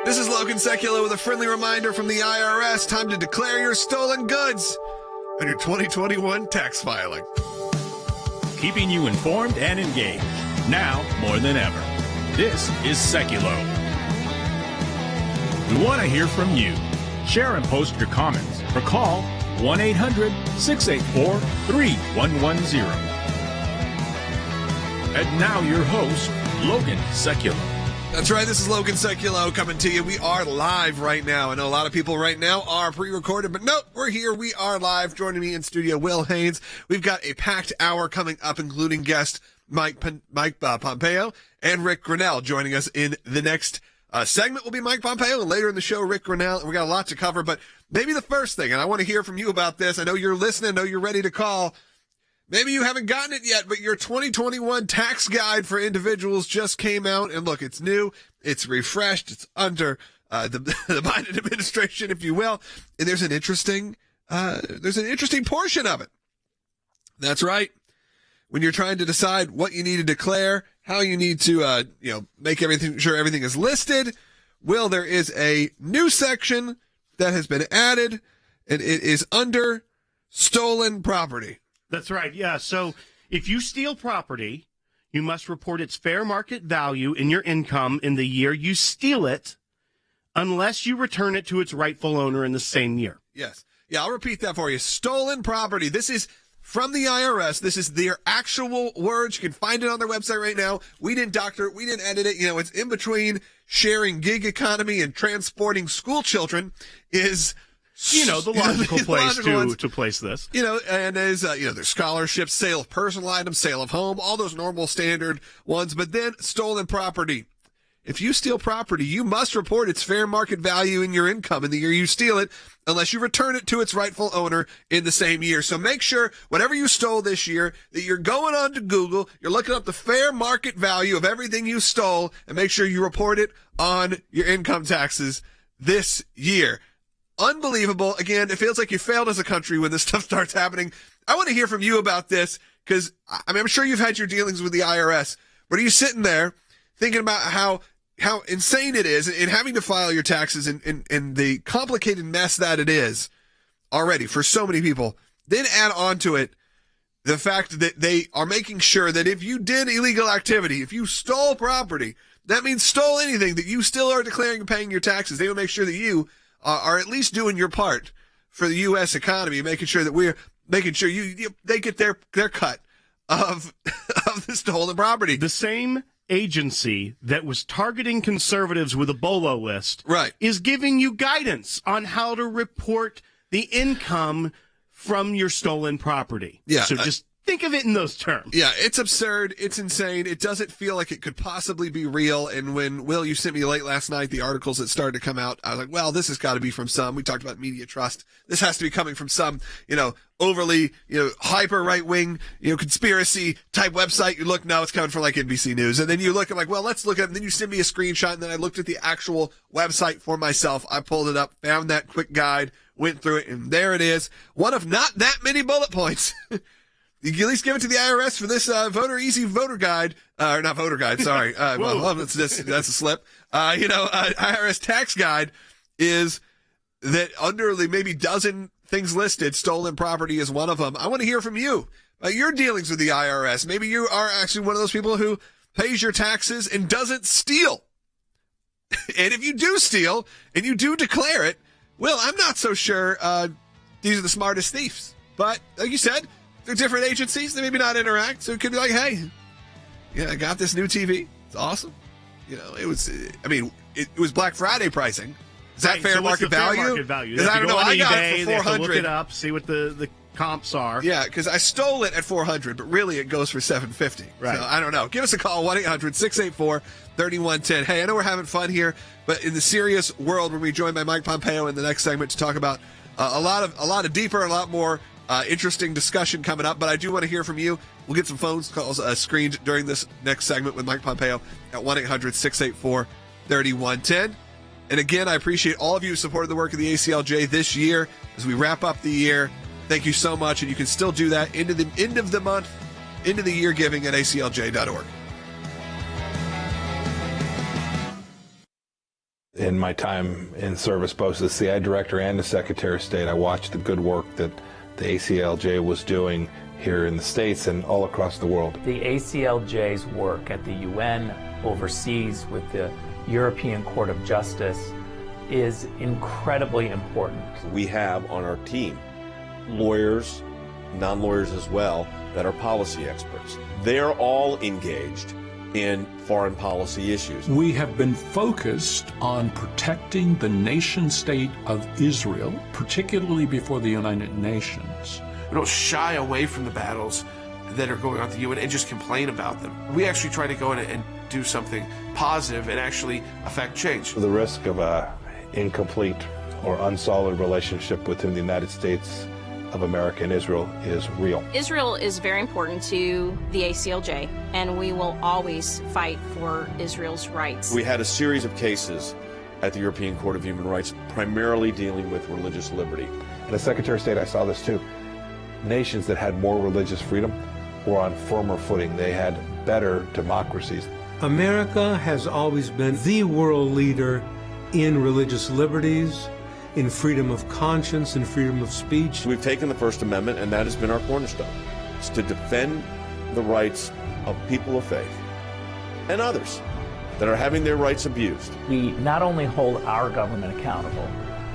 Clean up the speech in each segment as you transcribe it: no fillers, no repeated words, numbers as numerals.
This is Logan Sekulow with a friendly reminder from the IRS. Time to declare your stolen goods on your 2021 tax filing. Keeping you informed and engaged, now more than ever. This is Sekulow. We want to hear from you. Share and post your comments or call 1-800-684-3110. And now your host, Logan Sekulow. That's right, this is Logan Sekulow coming to you. We are live right now. I know a lot of people right now are pre-recorded, but nope, we're here. We are live. Joining me in studio, Will Haynes. We've got a packed hour coming up, including guest Mike Pompeo and Rick Grinnell joining us in the next segment. Will be Mike Pompeo, and later in the show, Rick Grinnell. We got a lot to cover, but maybe the first thing, and I want to hear from you about this. I know you're listening. I know you're ready to call. Maybe you haven't gotten it yet, but your 2021 tax guide for individuals just came out. And look, it's new, it's refreshed, it's under the Biden administration, if you will. And there's an interesting portion of it. That's right. When you're trying to decide what you need to declare, how you need to, make sure everything is listed. Will, there is a new section that has been added, and it is under stolen property. That's right. Yeah. So if you steal property, you must report its fair market value in your income in the year you steal it, unless you return it to its rightful owner in the same year. Yes. Yeah, I'll repeat that for you. Stolen property. This is from the IRS. This is their actual words. You can find it on their website right now. We didn't doctor it. We didn't edit it. It's in between sharing gig economy and transporting school children is... the logical place to place this. And there's, there's scholarships, sale of personal items, sale of home, all those normal standard ones. But then stolen property. If you steal property, you must report its fair market value in your income in the year you steal it, unless you return it to its rightful owner in the same year. So make sure, whatever you stole this year, that you're going on to Google, you're looking up the fair market value of everything you stole, and make sure you report it on your income taxes this year. Unbelievable. Again, it feels like you failed as a country when this stuff starts happening. I want to hear from you about this because I'm sure you've had your dealings with the IRS, but are you sitting there thinking about how insane it is in having to file your taxes and the complicated mess that it is already for so many people? Then add on to it the fact that they are making sure that if you did illegal activity, if you stole property, that means stole anything, that you still are declaring and paying your taxes. They will make sure that you are at least doing your part for the U.S. economy, making sure that we're making sure they get their cut of the stolen property. The same agency that was targeting conservatives with a BOLO list, right, is giving you guidance on how to report the income from your stolen property. Yeah, so just think of it in those terms. Yeah, it's absurd. It's insane. It doesn't feel like it could possibly be real. And when, Will, you sent me late last night the articles that started to come out, I was like, well, this has got to be from we talked about media trust. This has to be coming from some, overly, hyper right-wing, conspiracy type website. You look, no, it's coming from like NBC News. And then you look, I'm like, well, let's look at it. And then you send me a screenshot. And then I looked at the actual website for myself. I pulled it up, found that quick guide, went through it, and there it is. One of not that many bullet points. You can at least give it to the IRS for this easy voter guide, or not voter guide, sorry. That's a slip. IRS tax guide is that under the maybe dozen things listed, stolen property is one of them. I want to hear from you about your dealings with the IRS. Maybe you are actually one of those people who pays your taxes and doesn't steal. And if you do steal and you do declare it, well, I'm not so sure these are the smartest thieves. But like you said, they're different agencies. They maybe not interact. So it could be like, hey, I got this new TV. It's awesome. It was Black Friday pricing. Is that fair market value? Fair market value. Because I don't know. I got eBay, it for $400. Look it up, see what the comps are. Yeah, because I stole it at $400, but really it goes for $750. Right. So I don't know. Give us a call, 1-800-684-3110. Hey, I know we're having fun here, but in the serious world, we'll be joined by Mike Pompeo in the next segment to talk about a lot of deeper, a lot more interesting discussion coming up, but I do want to hear from you. We'll get some phone calls screened during this next segment with Mike Pompeo at 1-800-684-3110. And again, I appreciate all of you who supported the work of the ACLJ this year as we wrap up the year. Thank you so much, and you can still do that into the end of the month, into the year giving at aclj.org. In my time in service, both as the CIA director and as Secretary of State, I watched the good work that the ACLJ was doing here in the States and all across the world. The ACLJ's work at the UN, overseas with the European Court of Justice, is incredibly important. We have on our team lawyers, non-lawyers as well, that are policy experts. They're all engaged in foreign policy issues. We have been focused on protecting the nation state of Israel, particularly before the United Nations. We don't shy away from the battles that are going on at the UN and just complain about them. We actually try to go in and do something positive and actually affect change. The risk of a incomplete or unsolid relationship within the United States of America and Israel is real. Israel is very important to the ACLJ, and we will always fight for Israel's rights. We had a series of cases at the European Court of Human Rights, primarily dealing with religious liberty. And as Secretary of State, I saw this too. Nations that had more religious freedom were on firmer footing. They had better democracies. America has always been the world leader in religious liberties, in freedom of conscience and freedom of speech. We've taken the First Amendment, and that has been our cornerstone. It's to defend the rights of people of faith and others that are having their rights abused. We not only hold our government accountable,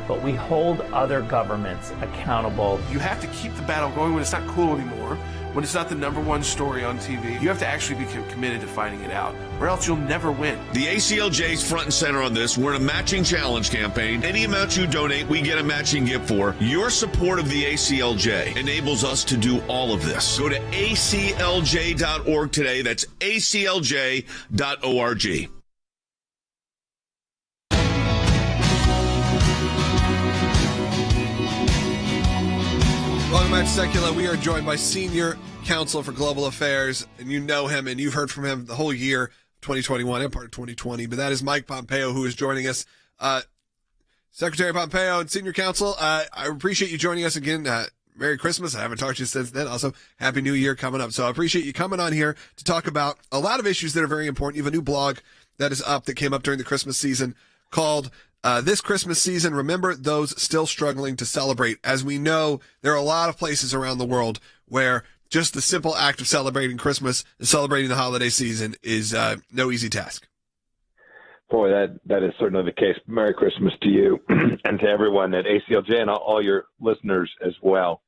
but we hold other governments accountable. You have to keep the battle going when it's not cool anymore, when it's not the #1 story on TV. You have to actually be committed to fighting it out, or else you'll never win. The ACLJ's front and center on this. We're in a matching challenge campaign. Any amount you donate, we get a matching gift for. Your support of the ACLJ enables us to do all of this. Go to aclj.org today. That's aclj.org. Welcome back to Sekulow. We are joined by Senior Counsel for Global Affairs, and you know him, and you've heard from him the whole year, 2021 and part of 2020, but that is Mike Pompeo, who is joining us. Secretary Pompeo and Senior Counsel, I appreciate you joining us again. Merry Christmas. I haven't talked to you since then. Also, Happy New Year coming up. So I appreciate you coming on here to talk about a lot of issues that are very important. You have a new blog that is up that came up during the Christmas season called This Christmas Season, Remember Those Still Struggling to Celebrate. As we know, there are a lot of places around the world where just the simple act of celebrating Christmas and celebrating the holiday season is no easy task. Boy, that is certainly the case. Merry Christmas to you and to everyone at ACLJ and all your listeners as well.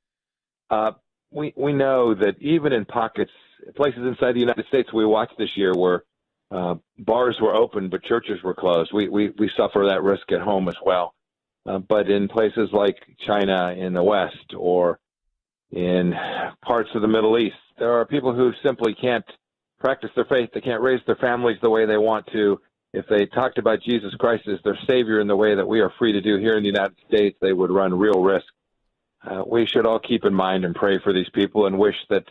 We know that even in pockets, places inside the United States we watched this year where bars were open but churches were closed. We suffer that risk at home as well. But in places like China in the West or in parts of the Middle East, there are people who simply can't practice their faith. They can't raise their families the way they want to. If they talked about Jesus Christ as their Savior in the way that we are free to do here in the United States, they would run real risk. We should all keep in mind and pray for these people and wish that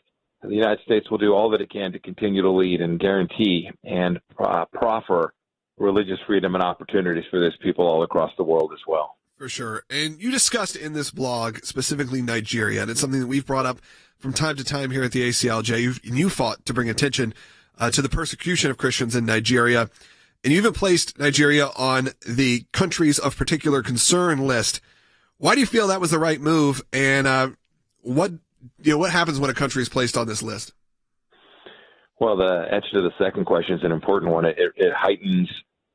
the United States will do all that it can to continue to lead and guarantee and proffer religious freedom and opportunities for these people all across the world as well. For sure. And you discussed in this blog specifically Nigeria, and it's something that we've brought up from time to time here at the ACLJ. You fought to bring attention to the persecution of Christians in Nigeria, and you've even placed Nigeria on the countries of particular concern list. Why do you feel that was the right move, and what happens when a country is placed on this list? Well, the answer to the second question is an important one. It heightens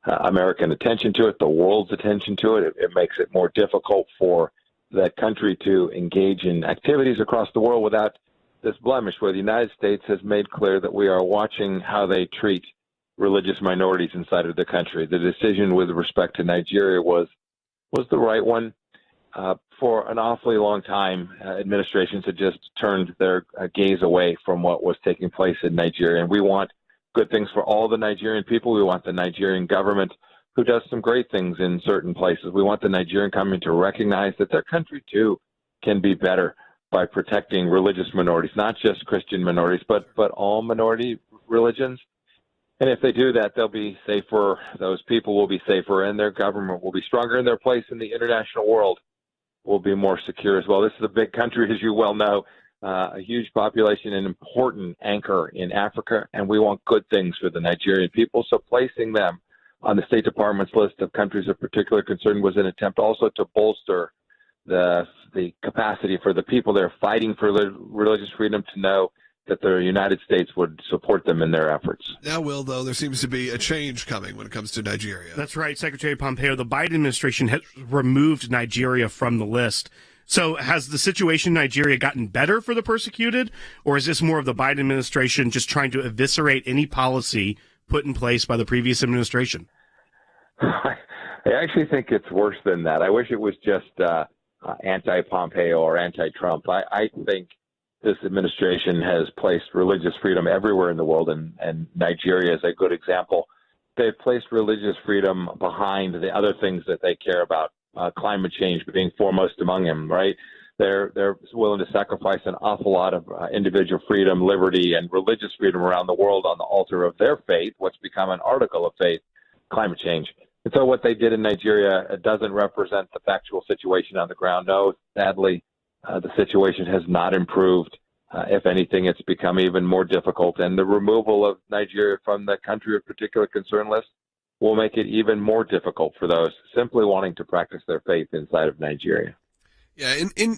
American attention to it, the world's attention to it. It makes it more difficult for that country to engage in activities across the world without this blemish, where the United States has made clear that we are watching how they treat religious minorities inside of the country. The decision with respect to Nigeria was the right one. For an awfully long time, administrations had just turned their gaze away from what was taking place in Nigeria. And we want good things for all the Nigerian people. We want the Nigerian government, who does some great things in certain places. We want the Nigerian government to recognize that their country, too, can be better by protecting religious minorities, not just Christian minorities, but all minority religions. And if they do that, they'll be safer. Those people will be safer, and their government will be stronger, and their place in the international world will be more secure as well. This is a big country, as you well know, a huge population, an important anchor in Africa, and we want good things for the Nigerian people. So placing them on the State Department's list of countries of particular concern was an attempt also to bolster the capacity for the people there fighting for religious freedom to know that the United States would support them in their efforts. Now, Will, though, there seems to be a change coming when it comes to Nigeria. That's right, Secretary Pompeo. The Biden administration has removed Nigeria from the list. So has the situation in Nigeria gotten better for the persecuted, or is this more of the Biden administration just trying to eviscerate any policy put in place by the previous administration? I actually think it's worse than that. I wish it was just anti-Pompeo or anti-Trump. I think this administration has placed religious freedom everywhere in the world, and Nigeria is a good example. They've placed religious freedom behind the other things that they care about, climate change being foremost among them, right? They're willing to sacrifice an awful lot of individual freedom, liberty, and religious freedom around the world on the altar of their faith, what's become an article of faith, climate change. And so what they did in Nigeria doesn't represent the factual situation on the ground. No, sadly, the situation has not improved. If anything, it's become even more difficult. And the removal of Nigeria from the country of particular concern list will make it even more difficult for those simply wanting to practice their faith inside of Nigeria. Yeah, in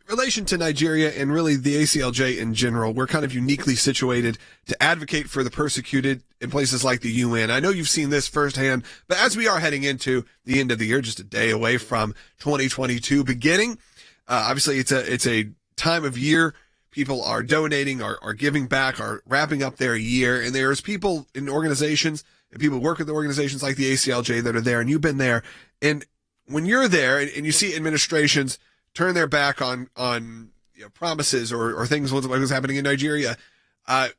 relation to Nigeria and really the ACLJ in general, we're kind of uniquely situated to advocate for the persecuted in places like the UN. I know you've seen this firsthand, but as we are heading into the end of the year, just a day away from 2022 beginning, obviously it's a time of year. People are donating, are giving back, are wrapping up their year, and there's people in organizations and people who work with organizations like the ACLJ that are there, and you've been there. And when you're there and you see administrations turn their back on promises or things like what's happening in Nigeria, I'd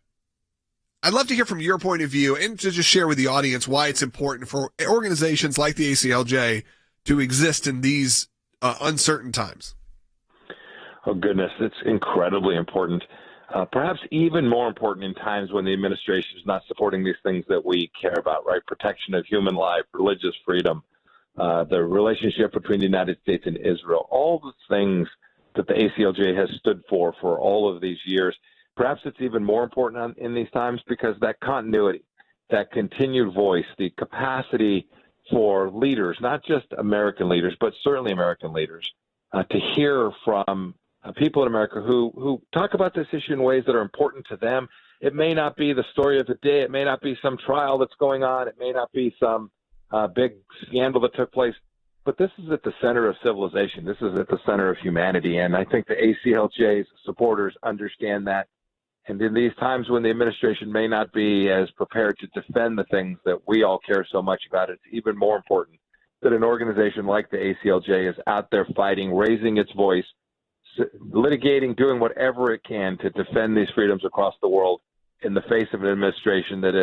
love to hear from your point of view and to just share with the audience why it's important for organizations like the ACLJ to exist in these uncertain times. Oh, goodness, it's incredibly important. Perhaps even more important in times when the administration is not supporting these things that we care about, right? Protection of human life, religious freedom, the relationship between the United States and Israel, all the things that the ACLJ has stood for all of these years. Perhaps it's even more important in these times because that continuity, that continued voice, the capacity for leaders, not just American leaders, but certainly American leaders, to hear from people in America who talk about this issue in ways that are important to them. It may not be the story of the day. It may not be some trial that's going on. It may not be some big scandal that took place. But this is at the center of civilization. This is at the center of humanity. And I think the ACLJ's supporters understand that. And in these times when the administration may not be as prepared to defend the things that we all care so much about, it's even more important that an organization like the ACLJ is out there fighting, raising its voice, litigating, doing whatever it can to defend these freedoms across the world in the face of an administration that,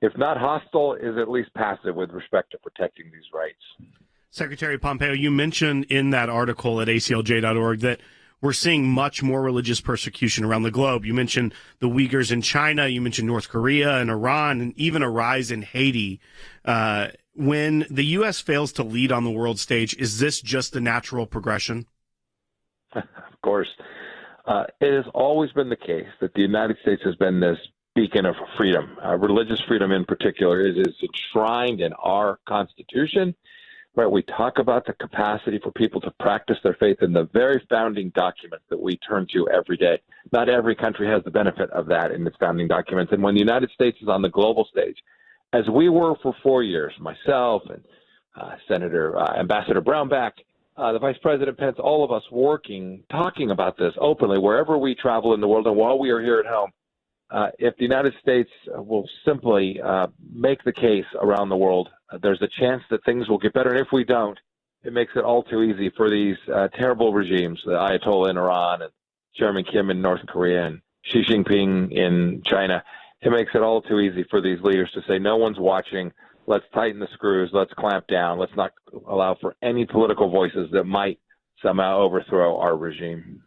if not hostile, is at least passive with respect to protecting these rights. Secretary Pompeo, you mentioned in that article at aclj.org that we're seeing much more religious persecution around the globe. You mentioned the Uyghurs in China, you mentioned North Korea and Iran, and even a rise in Haiti. When the U.S. fails to lead on the world stage, is this just the natural progression? Of course. It has always been the case that the United States has been this beacon of freedom. Religious freedom in particular is enshrined in our Constitution. Right, we talk about the capacity for people to practice their faith in the very founding documents that we turn to every day. Not every country has the benefit of that in its founding documents. And when the United States is on the global stage, as we were for 4 years, myself and Ambassador Brownback, the Vice President Pence, all of us working, talking about this openly wherever we travel in the world and while we are here at home. If the United States will simply make the case around the world, there's a chance that things will get better. And if we don't, it makes it all too easy for these terrible regimes, the Ayatollah in Iran and Chairman Kim in North Korea and Xi Jinping in China. It makes it all too easy for these leaders to say, no one's watching. Let's tighten the screws. Let's clamp down. Let's not allow for any political voices that might somehow overthrow our regime.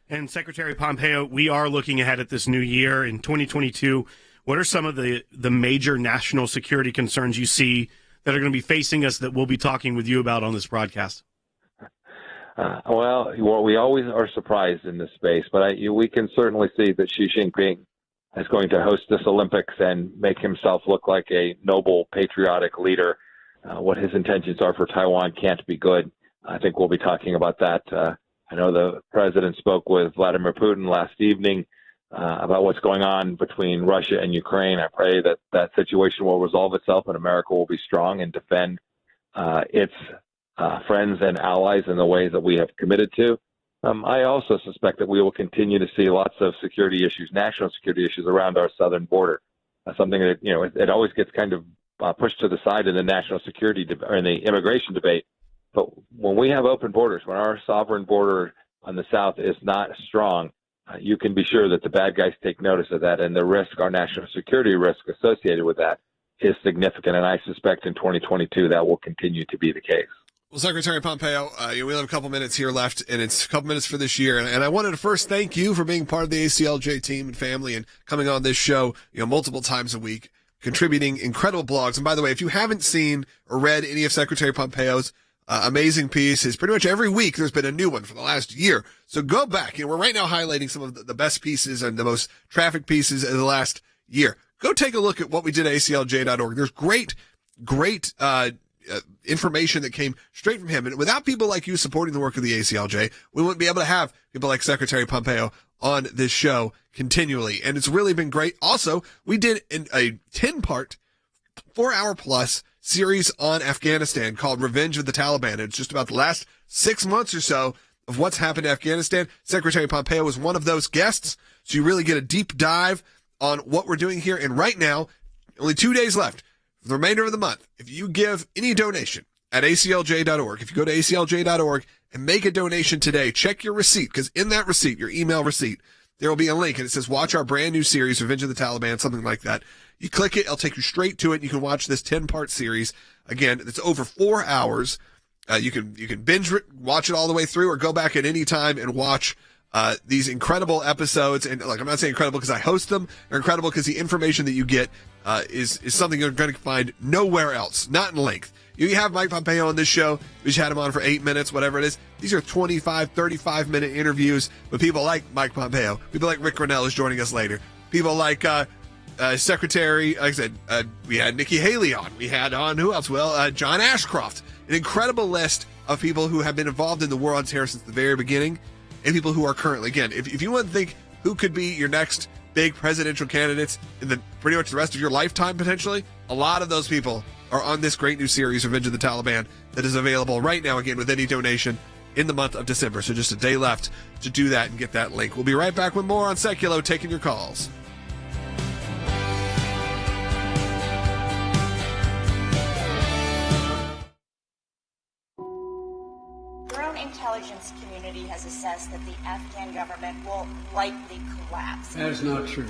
And Secretary Pompeo, we are looking ahead at this new year in 2022. What are some of the major national security concerns you see that are going to be facing us that we'll be talking with you about on this broadcast? Well, we always are surprised in this space, but we can certainly see that Xi Jinping is going to host this Olympics and make himself look like a noble, patriotic leader. What his intentions are for Taiwan can't be good. I think we'll be talking about that. I know the president spoke with Vladimir Putin last evening about what's going on between Russia and Ukraine. I pray that that situation will resolve itself and America will be strong and defend its friends and allies in the ways that we have committed to. I also suspect that we will continue to see lots of security issues, national security issues around our southern border. Something that, it always gets kind of pushed to the side in the national security or in the immigration debate. But when we have open borders, when our sovereign border on the south is not strong, you can be sure that the bad guys take notice of that, and the risk, our national security risk associated with that, is significant. And I suspect in 2022 that will continue to be the case. Well, Secretary Pompeo, we have a couple minutes here left, and it's a couple minutes for this year. And I wanted to first thank you for being part of the ACLJ team and family and coming on this show, multiple times a week, contributing incredible blogs. And by the way, if you haven't seen or read any of Secretary Pompeo's amazing pieces, pretty much every week there's been a new one for the last year. So go back. We're right now highlighting some of the best pieces and the most trafficked pieces of the last year. Go take a look at what we did at aclj.org. There's great information that came straight from him. And without people like you supporting the work of the ACLJ, we wouldn't be able to have people like Secretary Pompeo on this show continually. And it's really been great. Also, we did a 10-part, 4-hour plus series on Afghanistan called Revenge of the Taliban. It's just about the last 6 months or so of what's happened to Afghanistan. Secretary Pompeo was one of those guests. So you really get a deep dive on what we're doing here. And right now, only 2 days left. For the remainder of the month, if you give any donation at aclj.org, if you go to aclj.org and make a donation today, check your receipt, because in that receipt, your email receipt, there will be a link and it says watch our brand new series, Revenge of the Taliban, something like that. You click it, it'll take you straight to it. You can watch this 10-part series. Again, it's over 4 hours. You can binge it, watch it all the way through, or go back at any time and watch these incredible episodes. And I'm not saying incredible because I host them. They're incredible because the information that you get is something you're going to find nowhere else, not in length. You have Mike Pompeo on this show. We just had him on for 8 minutes, whatever it is. These are 25, 35-minute interviews with people like Mike Pompeo. People like Rick Grinnell is joining us later. People like Secretary, like I said, we had Nikki Haley on. We had on, who else? Well, John Ashcroft. An incredible list of people who have been involved in the war on terror since the very beginning, and people who are currently. Again, if you want to think who could be your next big presidential candidates in pretty much the rest of your lifetime, potentially, a lot of those people are on this great new series, Revenge of the Taliban, that is available right now, again, with any donation in the month of December. So just a day left to do that and get that link. We'll be right back with more on Sekulow, taking your calls. Intelligence community has assessed that the Afghan government will likely collapse. That is not true.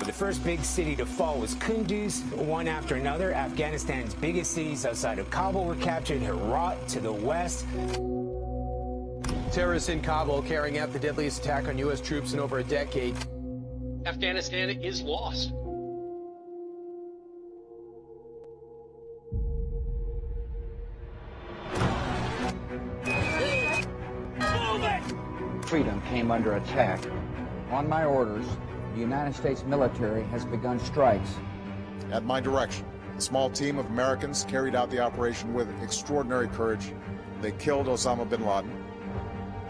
The first big city to fall was Kunduz. One after another, Afghanistan's biggest cities outside of Kabul were captured. Herat to the west. Terrorists in Kabul carrying out the deadliest attack on U.S. troops in over a decade. Afghanistan is lost. Freedom came under attack. On my orders, the United States military has begun strikes. At my direction, a small team of Americans carried out the operation with extraordinary courage. They killed Osama bin Laden.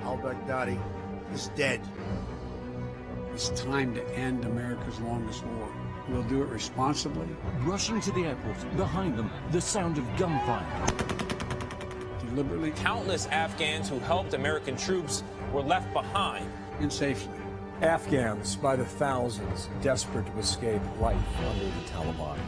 Al-Baghdadi is dead. It's time to end America's longest war. We'll do it responsibly. Rushing to the airport, behind them, the sound of gunfire. Deliberately. Countless Afghans who helped American troops were left behind. And safely. Afghans by the thousands desperate to escape life under the Taliban.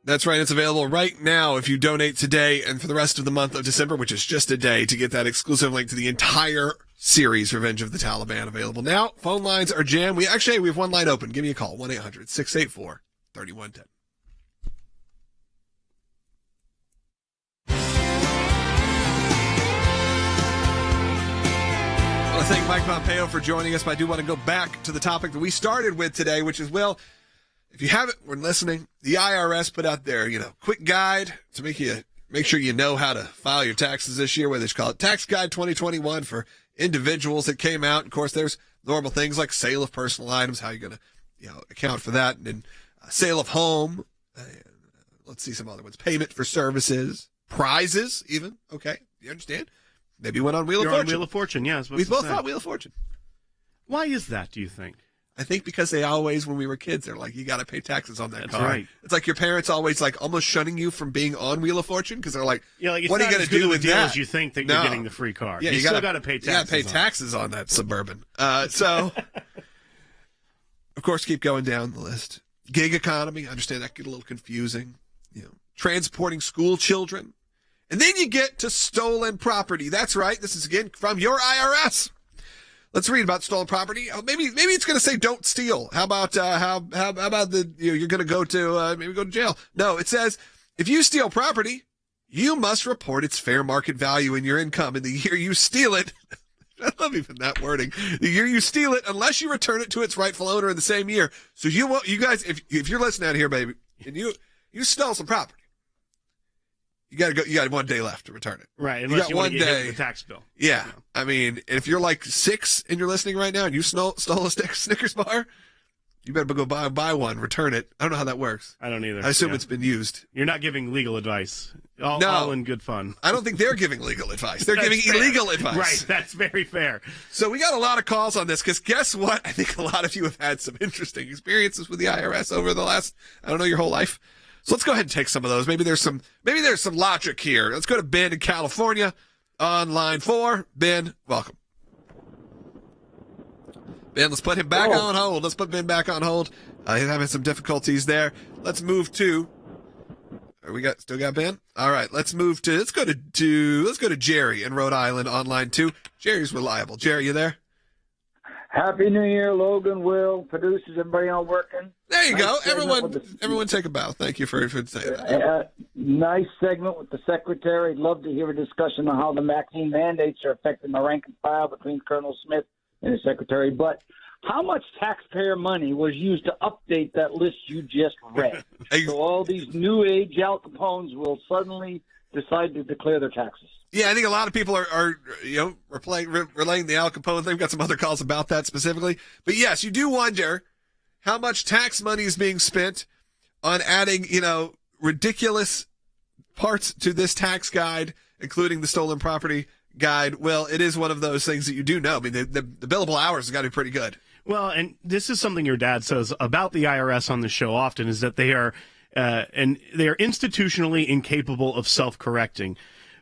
That's right. It's available right now if you donate today and for the rest of the month of December, which is just a day, to get that exclusive link to the entire series, Revenge of the Taliban, available now. Phone lines are jammed. We have one line open. Give me a call, 1-800-684-3110. I want to thank Mike Pompeo for joining us, but I do want to go back to the topic that we started with today, which is, Will, if you haven't been listening, the IRS put out their, quick guide to make sure you know how to file your taxes this year, where they call it Tax Guide 2021 for individuals that came out. Of course, there's normal things like sale of personal items, how you're going to, account for that, and then sale of home. Let's see some other ones. Payment for services, prizes, even. Okay, you understand? Maybe you went on Wheel of Fortune. On Wheel of Fortune, yeah. We both thought Wheel of Fortune. Why is that, do you think? I think because they always, when we were kids, they're like, you got to pay taxes on that That's car. right. It's like your parents always like almost shunning you from being on Wheel of Fortune because they're like, it's what are you going to do with deal that? as you think that you're getting the free car. Yeah, you still got to pay taxes. You got to pay taxes on that Suburban. So, of course, keep going down the list. Gig economy. I understand that can get a little confusing. Transporting school children. And then you get to stolen property. That's right. This is, again, from your IRS. Let's read about stolen property. Maybe it's going to say don't steal. How about how about you're going to go to maybe go to jail? No, it says if you steal property, you must report its fair market value in your income in the year you steal it. I love even that wording. The year you steal it, unless you return it to its rightful owner in the same year. So you guys, if you're listening out here, baby, and you stole some property. You got to go. You got 1 day left to return it. Right. Unless you want to get hit with the tax bill. Yeah. I mean, if you're like 6 and you're listening right now and you stole a Snickers bar, you better go buy one, return it. I don't know how that works. I don't either. I assume it's been used. You're not giving legal advice. All in good fun. I don't think they're giving legal advice. They're giving illegal advice. Right. That's very fair. So we got a lot of calls on this because guess what? I think a lot of you have had some interesting experiences with the IRS over the last, your whole life. So let's go ahead and take some of those. Maybe there's some logic here. Let's go to Ben in California on line 4. Ben, welcome. Ben, let's put him back on hold. Let's put Ben back on hold. He's having some difficulties there. Let's move to. Still got Ben? All right. Let's go to Jerry in Rhode Island on line 2. Jerry's reliable. Jerry, you there? Happy New Year, Logan, Will, producers, everybody all working. There you go. Everyone take a bow. Thank you for saying that. Nice segment with the secretary. Love to hear a discussion on how the vaccine mandates are affecting the rank and file between Colonel Smith and the secretary. But how much taxpayer money was used to update that list you just read? So all these new age Al Capones will suddenly decide to declare their taxes. Yeah, I think a lot of people are relaying the Al Capone. They've got some other calls about that specifically. But yes, you do wonder how much tax money is being spent on adding, ridiculous parts to this tax guide, including the stolen property guide. Well, it is one of those things that you do know. I mean, the billable hours have got to be pretty good. Well, and this is something your dad says about the IRS on the show often, is that they are institutionally incapable of self-correcting.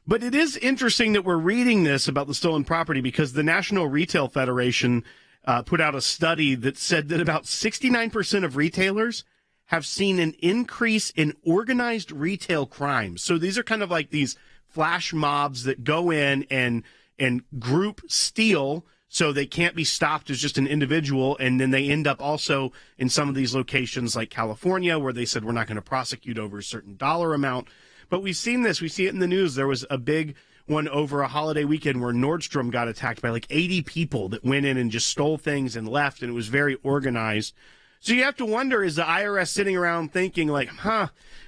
But it is interesting that we're reading this about the stolen property because the National Retail Federation put out a study that said that about 69% of retailers have seen an increase in organized retail crimes. So these are kind of like these flash mobs that go in and group steal so they can't be stopped as just an individual, and then they end up also in some of these locations like California where they said we're not going to prosecute over a certain dollar amount. But we've seen this. We see it in the news. There was a big one over a holiday weekend where Nordstrom got attacked by like 80 people that went in and just stole things and left, and it was very organized. So you have to wonder, is the IRS sitting around thinking like,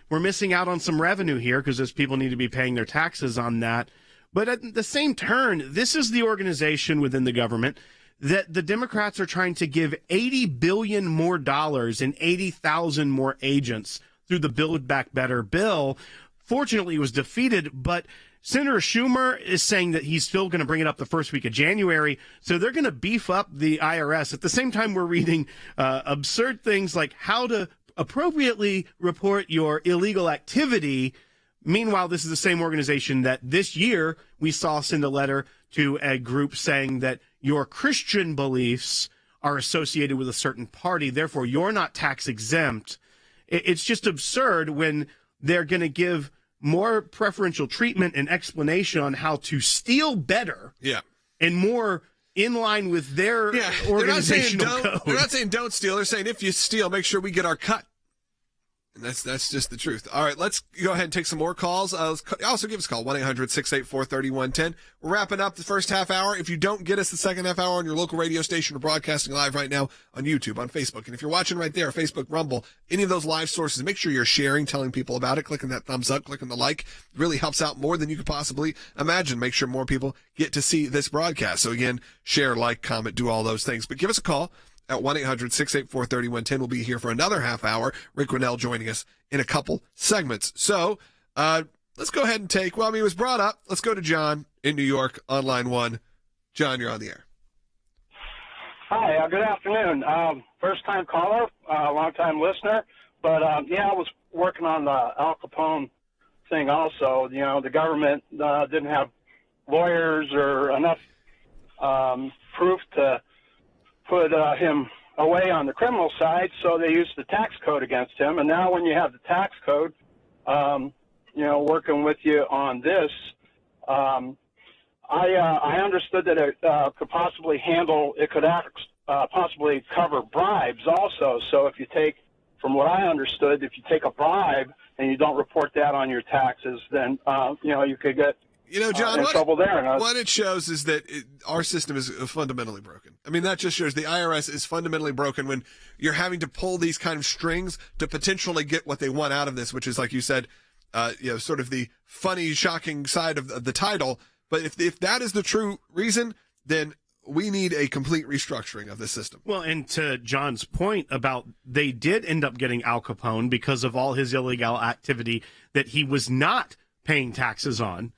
we're missing out on some revenue here because those people need to be paying their taxes on that. But at the same turn, this is the organization within the government that the Democrats are trying to give $80 billion more dollars and 80,000 more agents through the Build Back Better bill. Fortunately, it was defeated, but Senator Schumer is saying that he's still going to bring it up the first week of January, so they're going to beef up the IRS. At the same time, we're reading absurd things like how to appropriately report your illegal activity. Meanwhile, this is the same organization that this year we saw send a letter to a group saying that your Christian beliefs are associated with a certain party, therefore you're not tax exempt. It's just absurd when they're going to give more preferential treatment and explanation on how to steal better, and more in line with their They're organizational code. They're not saying don't steal. They're saying if you steal, make sure we get our cut. And that's just the truth. All right, let's go ahead and take some more calls. Also give us a call, 1-800-684-3110. We're wrapping up the first half hour. If you don't get us the second half hour on your local radio station, we're broadcasting live right now on YouTube, on Facebook. And if you're watching right there, Facebook, Rumble, any of those live sources, make sure you're sharing, telling people about it, clicking that thumbs up, clicking the like. It really helps out more than you could possibly imagine. Make sure more people get to see this broadcast. So again, share, like, comment, do all those things. But give us a call at 1-800-684-3110. We'll be here for another half hour. Rick Grinnell joining us in a couple segments. So let's go ahead and take, it was brought up. Let's go to John in New York on line 1. John, you're on the air. Hi, good afternoon. First-time caller, long-time listener. But, I was working on the Al Capone thing also. You know, the government didn't have lawyers or enough proof to put him away on the criminal side, so they used the tax code against him. And now when you have the tax code, working with you on this, I understood that it could possibly possibly cover bribes also. So if you take, from what I understood, if you take a bribe and you don't report that on your taxes, then, you could get John, trouble there. What it shows is that our system is fundamentally broken. I mean, that just shows the IRS is fundamentally broken when you're having to pull these kind of strings to potentially get what they want out of this, which is, like you said, sort of the funny, shocking side of the title. But if that is the true reason, then we need a complete restructuring of the system. Well, and to John's point about they did end up getting Al Capone because of all his illegal activity that he was not paying taxes on.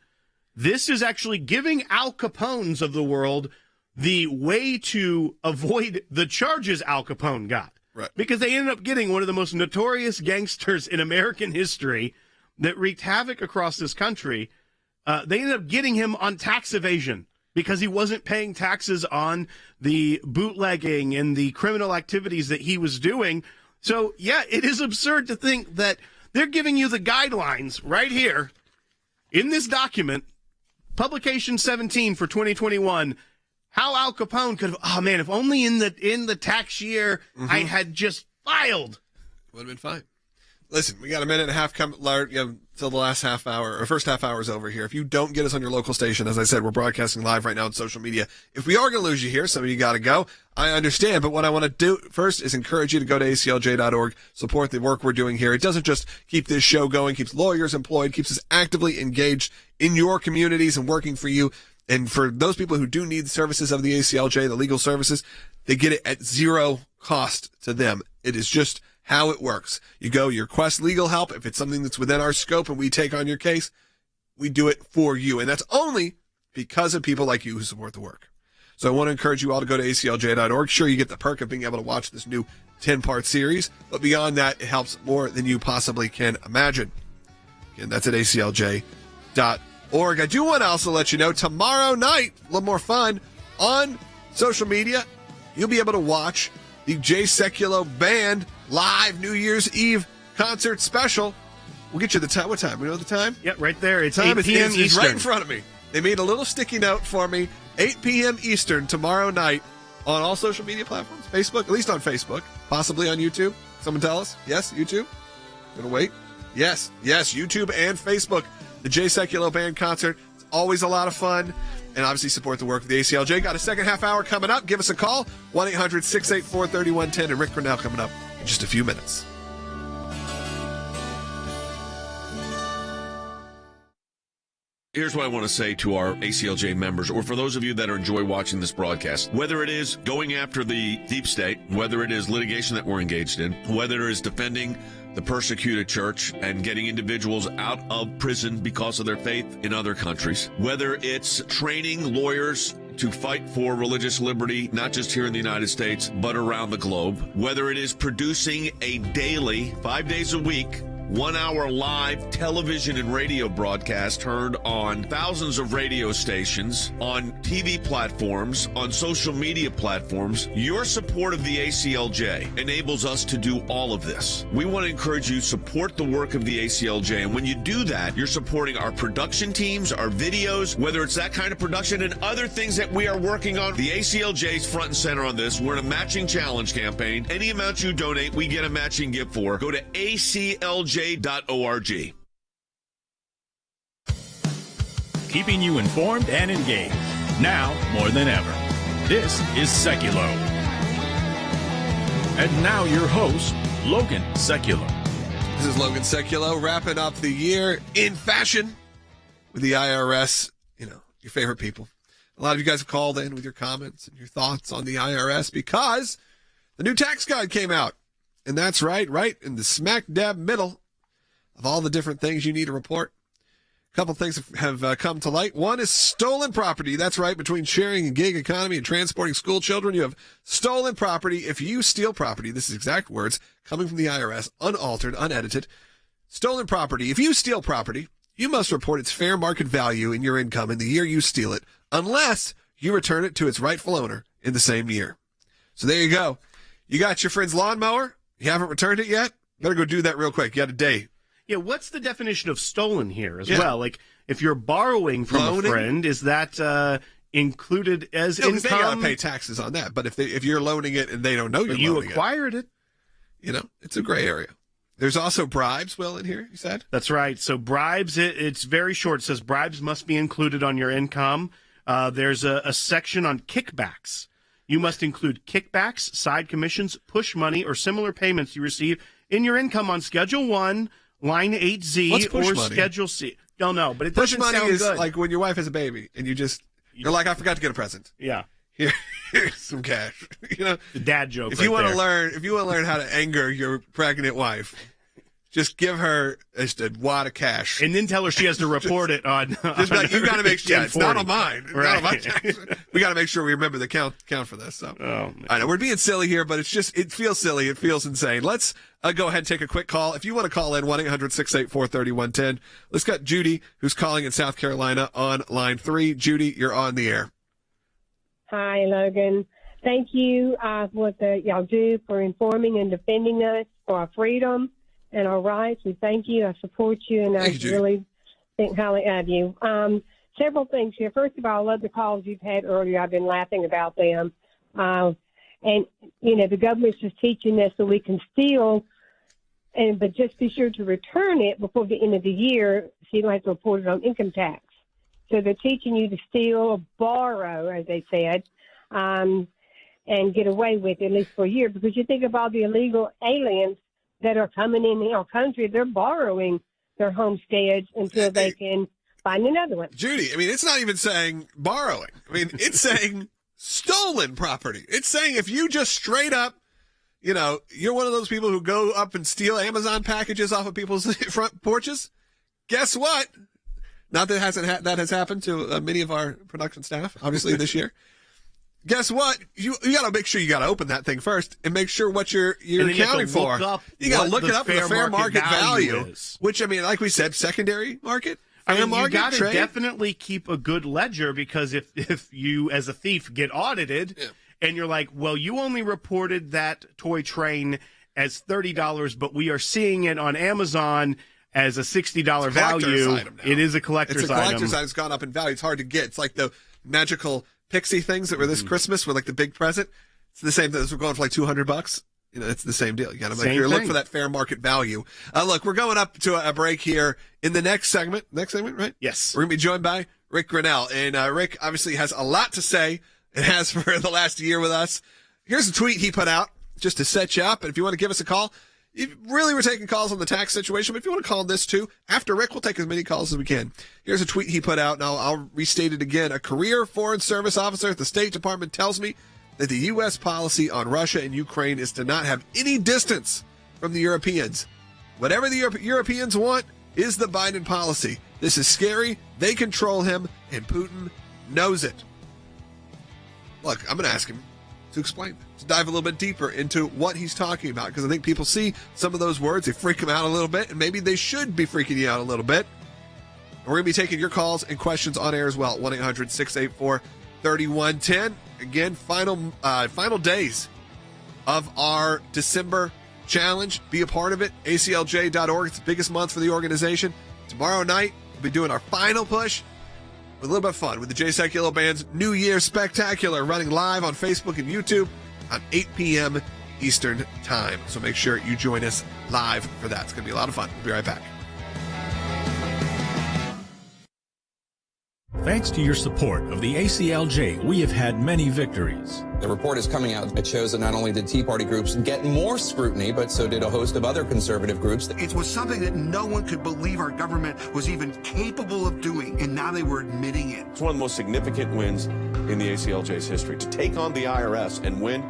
This is actually giving Al Capones of the world the way to avoid the charges Al Capone got. Right. Because they ended up getting one of the most notorious gangsters in American history that wreaked havoc across this country. They ended up getting him on tax evasion because he wasn't paying taxes on the bootlegging and the criminal activities that he was doing. So, it is absurd to think that they're giving you the guidelines right here in this document, Publication 17 for 2021, how Al Capone could have, if only in the tax year I had just filed. Would have been fine. Listen, we got a minute and a half till the last half hour, or first half hour is over here. If you don't get us on your local station, as I said, we're broadcasting live right now on social media. If we are going to lose you here, some of you got to go. I understand, but what I want to do first is encourage you to go to aclj.org, support the work we're doing here. It doesn't just keep this show going, keeps lawyers employed, keeps us actively engaged in your communities and working for you. And for those people who do need the services of the ACLJ, the legal services, they get it at zero cost to them. It is just how it works. You request legal help. If it's something that's within our scope and we take on your case, we do it for you. And that's only because of people like you who support the work. So I want to encourage you all to go to aclj.org. Sure, you get the perk of being able to watch this new 10-part series, but beyond that, it helps more than you possibly can imagine. Again, that's at aclj.org. I do want to also let you know, tomorrow night, a little more fun, on social media, you'll be able to watch the Sekulow Band live New Year's Eve concert special. We'll get you the time. What time? We know the time? Yeah, right there. It's time 8 p.m. Eastern. It's right in front of me. They made a little sticky note for me. 8 p.m. Eastern tomorrow night on all social media platforms. Facebook, at least on Facebook. Possibly on YouTube. Someone tell us. Yes, YouTube? Gonna wait? Yes, YouTube and Facebook. The Sekulow Band concert. It's always a lot of fun. And obviously support the work of the ACLJ. Got a second half hour coming up. Give us a call. 1-800-684-3110. And Rick Grinnell coming up in just a few minutes. Here's what I want to say to our ACLJ members, or for those of you that enjoy watching this broadcast. Whether it is going after the deep state, whether it is litigation that we're engaged in, whether it is defending the persecuted church and getting individuals out of prison because of their faith in other countries, whether it's training lawyers to fight for religious liberty, not just here in the United States, but around the globe, whether it is producing a daily, 5 days a week, 1 hour live television and radio broadcast heard on thousands of radio stations, on TV platforms, on social media platforms. Your support of the ACLJ enables us to do all of this. We want to encourage you to support the work of the ACLJ, and when you do that, you're supporting our production teams, our videos, whether it's that kind of production and other things that we are working on. The ACLJ is front and center on this. We're in a matching challenge campaign. Any amount you donate, we get a matching gift for. Go to aclj.org. Keeping you informed and engaged, now more than ever. This is Sekulow. And now your host, Logan Sekulow. This is Logan Sekulow, wrapping up the year in fashion with the IRS. You know, your favorite people. A lot of you guys have called in with your comments and your thoughts on the IRS because the new tax guide came out. And that's right in the smack dab middle of all the different things you need to report. A couple things have come to light. One is stolen property. That's right, between sharing a gig economy and transporting school children, you have stolen property. If you steal property, this is exact words coming from the IRS, unaltered, unedited. Stolen property. If you steal property, you must report its fair market value in your income in the year you steal it, unless you return it to its rightful owner in the same year. So there you go. You got your friend's lawnmower. You haven't returned it yet? Better go do that real quick. You got a day. Yeah, what's the definition of stolen here as well? Like, if you're borrowing from a friend, is that included as income? They got to pay taxes on that. But if you're loaning it and they don't know you're loaning it. You acquired it. You know, it's a gray area. There's also bribes, Will, in here, you said? That's right. So bribes, it's very short. It says bribes must be included on your income. There's a section on kickbacks. You must include kickbacks, side commissions, push money, or similar payments you receive in your income on Schedule 1, Line 8Z, or money? Schedule C. Don't know, but it push doesn't money sound is good. like when your wife has a baby and you're like, I forgot to get a present. Yeah. Here's some cash. You know, the dad joke. If you want to learn how to anger your pregnant wife, just give her just a wad of cash, and then tell her she has to report it on. Just like, you got to make sure it's not on mine. It's right. not on my tax. We got to make sure we remember the count for this. So I know we're being silly here, but it feels silly. It feels insane. Let's go ahead and take a quick call. If you want to call in, 1-800-684-3110. Let's got Judy, who's calling in South Carolina on line 3. Judy, you're on the air. Hi, Logan. Thank you for what y'all do for informing and defending us for our freedom and our rights. We thank you. I support you, and I really think highly of you. Several things here. First of all, I love the calls you've had earlier. I've been laughing about them. And, you know, the government's just teaching us that we can steal, but just be sure to return it before the end of the year so you don't have to report it on income tax. So they're teaching you to steal or borrow, as they said, and get away with it at least for a year, because you think of all the illegal aliens that are coming in our country, they're borrowing their homesteads until they can find another one. Judy, I mean, it's not even saying borrowing. I mean, it's saying stolen property. It's saying if you just straight up, you know, you're one of those people who go up and steal Amazon packages off of people's front porches, guess what? Not that that has happened to many of our production staff, obviously, this year. Guess what? You got to make sure you got to open that thing first and make sure what you're accounting for. You got to look it up for the fair market value, which, I mean, like we said, secondary market. I mean, you got to definitely keep a good ledger, because if you, as a thief, get audited and you're like, well, you only reported that toy train as $30, but we are seeing it on Amazon as a $60 value. It is a collector's item. It's a collector's item. It's gone up in value. It's hard to get. It's like the magical pixie things that were this Christmas with like the big present. It's the same. Those were going for like $200. You know, it's the same deal. You got to make sure you look for that fair market value. Look, we're going up to a break here in the next segment. Next segment, right? Yes. We're going to be joined by Rick Grinnell. And Rick obviously has a lot to say. It has for the last year with us. Here's a tweet he put out just to set you up. And if you want to give us a call, really, we're taking calls on the tax situation, but if you want to call on this too, after Rick, we'll take as many calls as we can. Here's a tweet he put out, and I'll restate it again. A career Foreign Service officer at the State Department tells me that the U.S. policy on Russia and Ukraine is to not have any distance from the Europeans. Whatever the Europeans want is the Biden policy. This is scary. They control him, and Putin knows it. Look, I'm going to ask him, to explain, to dive a little bit deeper into what he's talking about. Because I think people see some of those words, they freak them out a little bit, and maybe they should be freaking you out a little bit. And we're going to be taking your calls and questions on air as well. 1-800-684-3110. Again, final days of our December challenge. Be a part of it. ACLJ.org. It's the biggest month for the organization. Tomorrow night, we'll be doing our final push with a little bit of fun with the Jay Sekulow Band's New Year Spectacular, running live on Facebook and YouTube at 8 p.m. Eastern Time. So make sure you join us live for that. It's going to be a lot of fun. We'll be right back. Thanks to your support of the ACLJ, we have had many victories. The report is coming out. It shows that not only did Tea Party groups get more scrutiny, but so did a host of other conservative groups. It was something that no one could believe our government was even capable of doing, and now they were admitting it. It's one of the most significant wins in the ACLJ's history. To take on the IRS and win,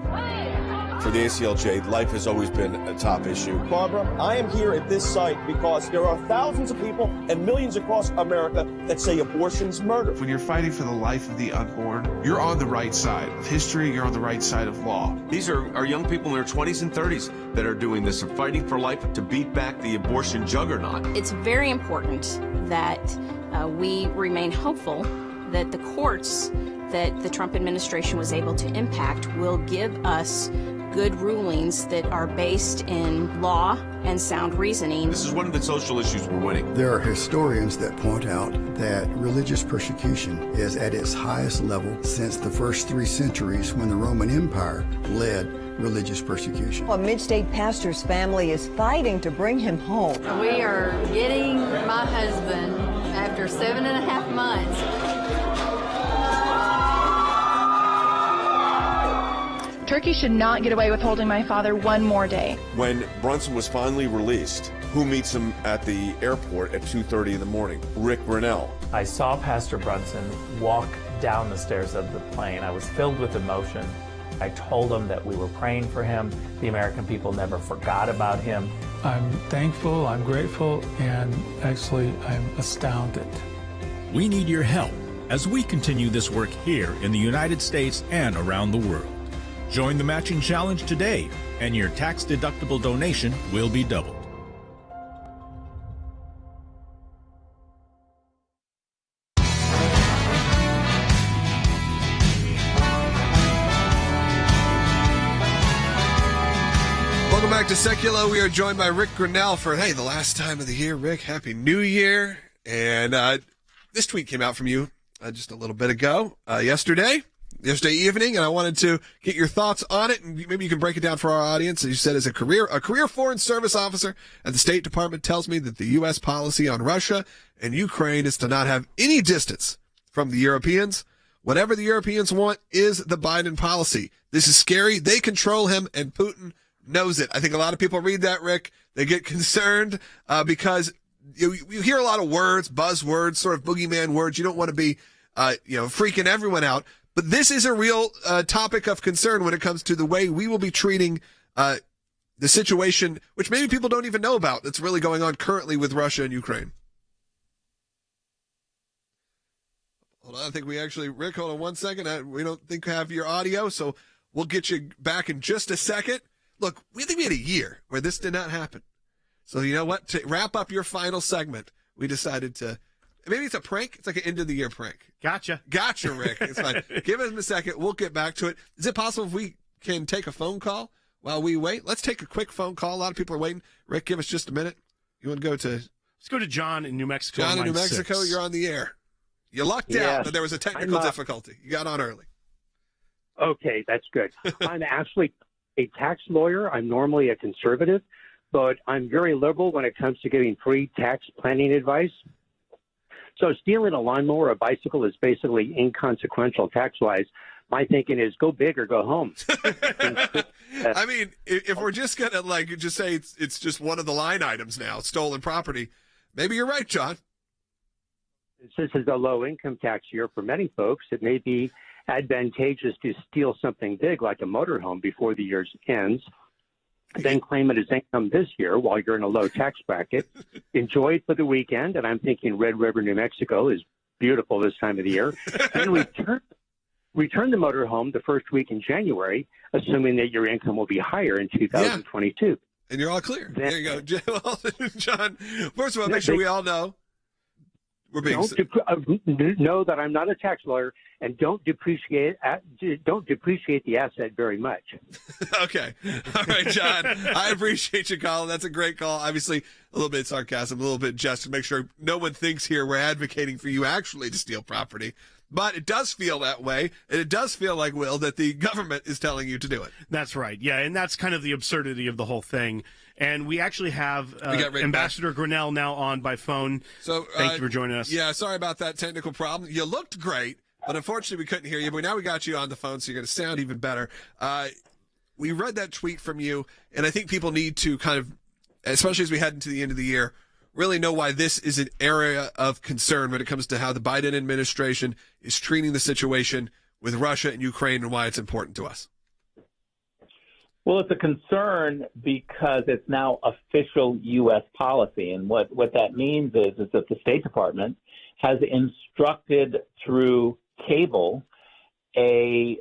for the ACLJ, life has always been a top issue. Barbara, I am here at this site because there are thousands of people and millions across America that say abortion's murder. When you're fighting for the life of the unborn, you're on the right side of history, you're on the right side of law. These are young people in their 20s and 30s that are doing this and fighting for life to beat back the abortion juggernaut. It's very important that we remain hopeful that the courts that the Trump administration was able to impact will give us good rulings that are based in law and sound reasoning. This is one of the social issues we're winning. There are historians that point out that religious persecution is at its highest level since the first 3 centuries when the Roman Empire led religious persecution. A mid-state pastor's family is fighting to bring him home. We are getting my husband after 7.5 months. Turkey should not get away with holding my father one more day. When Brunson was finally released, who meets him at the airport at 2:30 in the morning? Rick Grinnell. I saw Pastor Brunson walk down the stairs of the plane. I was filled with emotion. I told him that we were praying for him. The American people never forgot about him. I'm thankful, I'm grateful, and actually I'm astounded. We need your help as we continue this work here in the United States and around the world. Join the matching challenge today, and your tax-deductible donation will be doubled. Welcome back to Sekulow. We are joined by Rick Grinnell for, the last time of the year. Rick, Happy New Year. And this tweet came out from you just a little bit ago, yesterday evening, and I wanted to get your thoughts on it, and maybe you can break it down for our audience. As you said, as a career foreign service officer at the State Department tells me that the U.S. policy on Russia and Ukraine is to not have any distance from the Europeans. Whatever the Europeans want is the Biden policy. This is scary. They control him, and Putin knows it. I think a lot of people read that, Rick. They get concerned because you hear a lot of words, buzzwords, sort of boogeyman words. You don't want to be freaking everyone out. But this is a real topic of concern when it comes to the way we will be treating the situation, which maybe people don't even know about, that's really going on currently with Russia and Ukraine. Hold on, I think Rick, hold on one second. We don't think we have your audio, so we'll get you back in just a second. Look, we think we had a year where this did not happen. So you know what? To wrap up your final segment, we decided to, maybe it's a prank. It's like an end of the year prank. Gotcha, Rick. It's fine. Give us a second. We'll get back to it. Is it possible if we can take a phone call while we wait? Let's take a quick phone call. A lot of people are waiting. Rick, give us just a minute. You want to go to? Let's go to John in New Mexico. John in New Mexico, 6. You're on the air. You lucked out, but there was a technical difficulty. You got on early. Okay, that's good. I'm actually a tax lawyer. I'm normally a conservative, but I'm very liberal when it comes to giving free tax planning advice. So stealing a lawnmower or a bicycle is basically inconsequential tax-wise. My thinking is go big or go home. I mean, if we're just going to just say it's just one of the line items now, stolen property, maybe you're right, John. This is a low-income tax year for many folks. It may be advantageous to steal something big like a motorhome before the year ends, then claim it as income this year while you're in a low tax bracket. Enjoy it for the weekend, and I'm thinking Red River, New Mexico is beautiful this time of the year. Then return the motorhome the first week in January, assuming that your income will be higher in 2022. And you're all clear. There you go. Well, John, first of all, make sure we all know we're being... Know that I'm not a tax lawyer, and don't depreciate the asset very much. Okay. All right, John. I appreciate you calling. That's a great call. Obviously, a little bit sarcasm, a little bit jest to make sure no one thinks here we're advocating for you actually to steal property. But it does feel that way, and it does feel like, Will, that the government is telling you to do it. That's right. Yeah, and that's kind of the absurdity of the whole thing. And we actually have Ambassador Grinnell now on by phone. So thank you for joining us. Yeah, sorry about that technical problem. You looked great, but unfortunately we couldn't hear you. But now we got you on the phone, so you're going to sound even better. We read that tweet from you, and I think people need to kind of, especially as we head into the end of the year, really know why this is an area of concern when it comes to how the Biden administration is treating the situation with Russia and Ukraine and why it's important to us. Well, it's a concern because it's now official U.S. policy. And what that means is that the State Department has instructed through cable a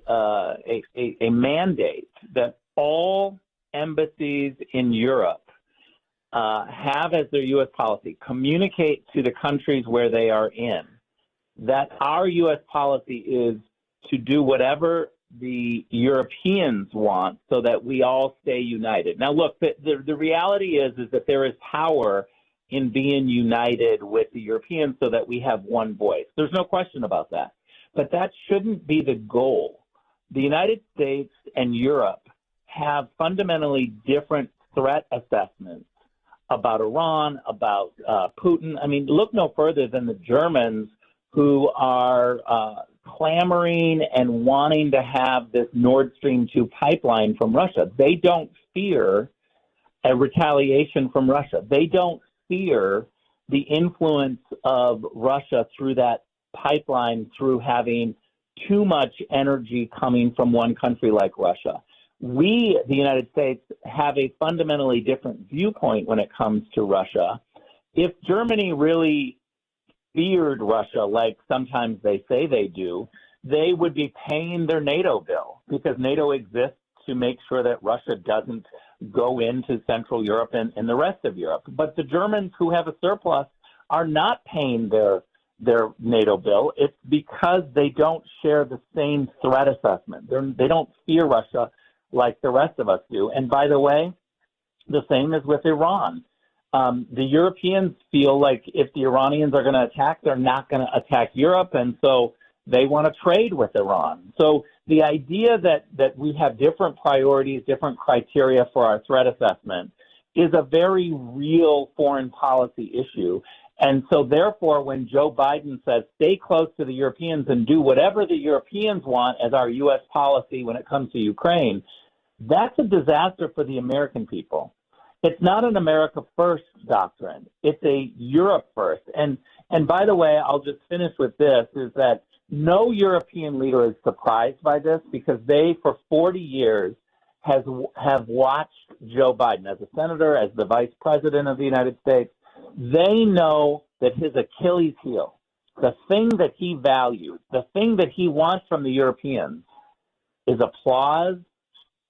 mandate that all embassies in Europe have as their U.S. policy, communicate to the countries where they are in, that our U.S. policy is to do whatever the Europeans want so that we all stay united. Now, look, the reality is that there is power in being united with the Europeans so that we have one voice. There's no question about that. But that shouldn't be the goal. The United States and Europe have fundamentally different threat assessments about Iran, about Putin. I mean, look no further than the Germans who are clamoring and wanting to have this Nord Stream 2 pipeline from Russia. They don't fear a retaliation from Russia. They don't fear the influence of Russia through that pipeline, through having too much energy coming from one country like Russia. We, the United States, have a fundamentally different viewpoint when it comes to Russia. If Germany really feared Russia, like sometimes they say they do, they would be paying their NATO bill, because NATO exists to make sure that Russia doesn't go into Central Europe and the rest of Europe. But the Germans who have a surplus are not paying their NATO bill. It's because they don't share the same threat assessment. They don't fear Russia like the rest of us do. And by the way, the same is with Iran. The Europeans feel like if the Iranians are going to attack, they're not going to attack Europe, and so they want to trade with Iran. So the idea that we have different priorities, different criteria for our threat assessment is a very real foreign policy issue. And so therefore, when Joe Biden says, stay close to the Europeans and do whatever the Europeans want as our U.S. policy when it comes to Ukraine, that's a disaster for the American people. It's not an America first doctrine. It's a Europe first. And by the way, I'll just finish with this, is that no European leader is surprised by this, because they, for 40 years, have watched Joe Biden as a senator, as the vice president of the United States. They know that his Achilles heel, the thing that he values, the thing that he wants from the Europeans, is applause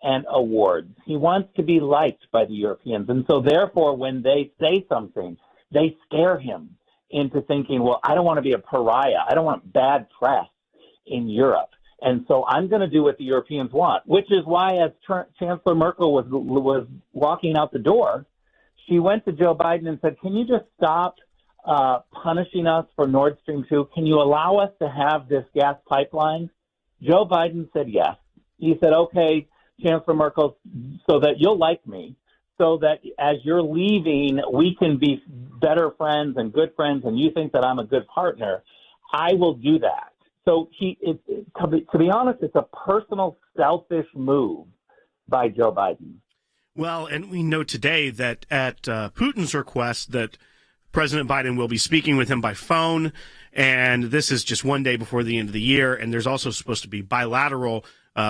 and awards. He wants to be liked by the Europeans. And so therefore, when they say something, they scare him into thinking, well, I don't want to be a pariah. I don't want bad press in Europe. And so I'm going to do what the Europeans want, which is why, as Chancellor Merkel was walking out the door, she went to Joe Biden and said, can you just stop punishing us for Nord Stream 2? Can you allow us to have this gas pipeline? Joe Biden said yes. He said, okay, Chancellor Merkel, so that you'll like me, so that as you're leaving, we can be better friends and good friends, and you think that I'm a good partner, I will do that. So to be honest, it's a personal, selfish move by Joe Biden. Well, and we know today that at Putin's request that President Biden will be speaking with him by phone, and this is just one day before the end of the year, and there's also supposed to be bilateral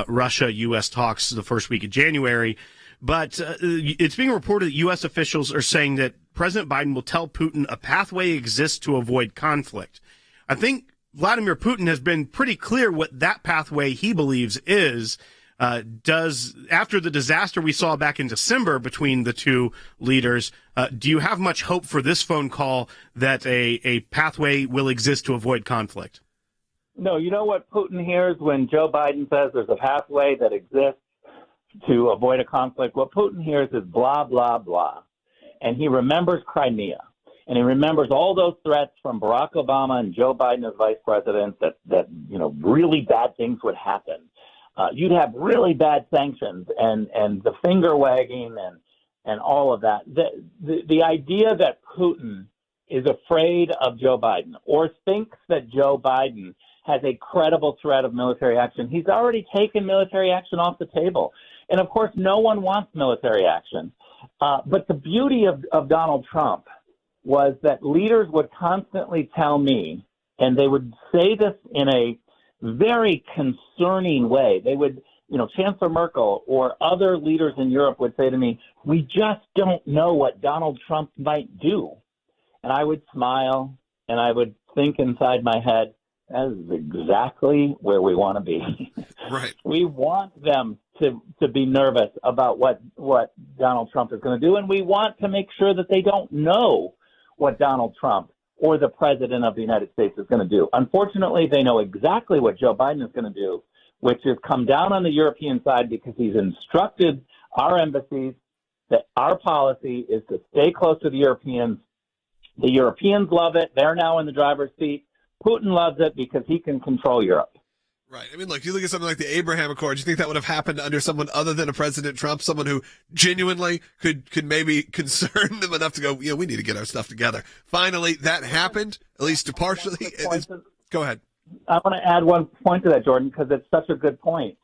Russia-U.S. talks the first week of January. But it's being reported that U.S. officials are saying that President Biden will tell Putin a pathway exists to avoid conflict. I think Vladimir Putin has been pretty clear what that pathway he believes is. After the disaster we saw back in December between the two leaders, do you have much hope for this phone call that a pathway will exist to avoid conflict? No, you know what Putin hears when Joe Biden says there's a pathway that exists to avoid a conflict? What Putin hears is blah, blah, blah. And he remembers Crimea. And he remembers all those threats from Barack Obama and Joe Biden as vice president that really bad things would happen. You'd have really bad sanctions and the finger wagging and all of that. The idea that Putin is afraid of Joe Biden or thinks that Joe Biden has a credible threat of military action, he's already taken military action off the table. And, of course, no one wants military action. But the beauty of Donald Trump was that leaders would constantly tell me, and they would say this in a very concerning way. They would, Chancellor Merkel or other leaders in Europe would say to me, we just don't know what Donald Trump might do. And I would smile and I would think inside my head, that is exactly where we want to be. Right. We want them to be nervous about what Donald Trump is going to do, and we want to make sure that they don't know what Donald Trump or the president of the United States is going to do. Unfortunately, they know exactly what Joe Biden is going to do, which is come down on the European side because he's instructed our embassies that our policy is to stay close to the Europeans. The Europeans love it. They're now in the driver's seat. Putin loves it because he can control Europe. Right. I mean, look, you look at something like the Abraham Accords, you think that would have happened under someone other than a President Trump, someone who genuinely could maybe concern them enough to go, we need to get our stuff together. Finally, that happened, at least to partially. Go ahead. I want to add one point to that, Jordan, because it's such a good point.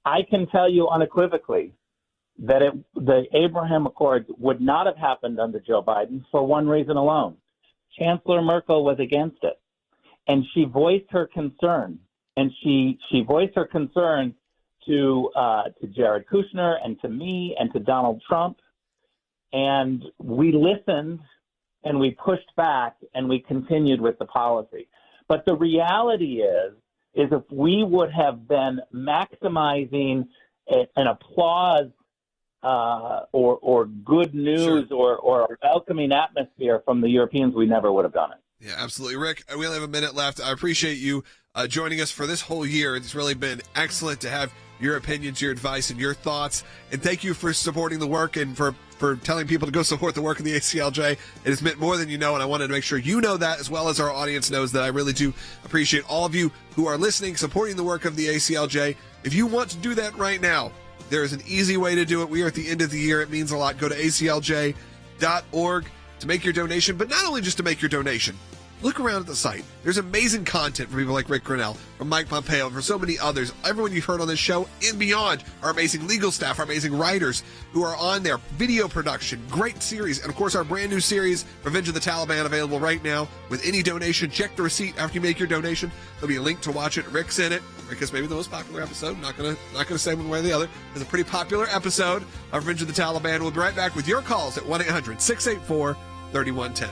I can tell you unequivocally that the Abraham Accords would not have happened under Joe Biden for one reason alone. Chancellor Merkel was against it, and she voiced her concern. And she voiced her concern to Jared Kushner and to me and to Donald Trump. And we listened and we pushed back and we continued with the policy. But the reality is if we would have been maximizing an applause or good news or a welcoming atmosphere from the Europeans, we never would have done it. Yeah, absolutely. Rick, we only have a minute left. I appreciate you joining us for this whole year. It's really been excellent to have your opinions, your advice, and your thoughts. And thank you for supporting the work and for telling people to go support the work of the ACLJ. It has meant more than you know, and I wanted to make sure you know that as well as our audience knows that I really do appreciate all of you who are listening, supporting the work of the ACLJ. If you want to do that right now, there is an easy way to do it. We are at the end of the year. It means a lot. Go to aclj.org to make your donation, but not only just to make your donation. Look around at the site. There's amazing content for people like Rick Grinnell, from Mike Pompeo, and for so many others. Everyone you've heard on this show and beyond. Our amazing legal staff, our amazing writers who are on there. Video production, great series. And, of course, our brand new series, Revenge of the Taliban, available right now. With any donation, check the receipt after you make your donation. There'll be a link to watch it. Rick's in it. Rick is maybe the most popular episode. Not gonna say one way or the other. It's a pretty popular episode of Revenge of the Taliban. We'll be right back with your calls at 1-800-684-3110.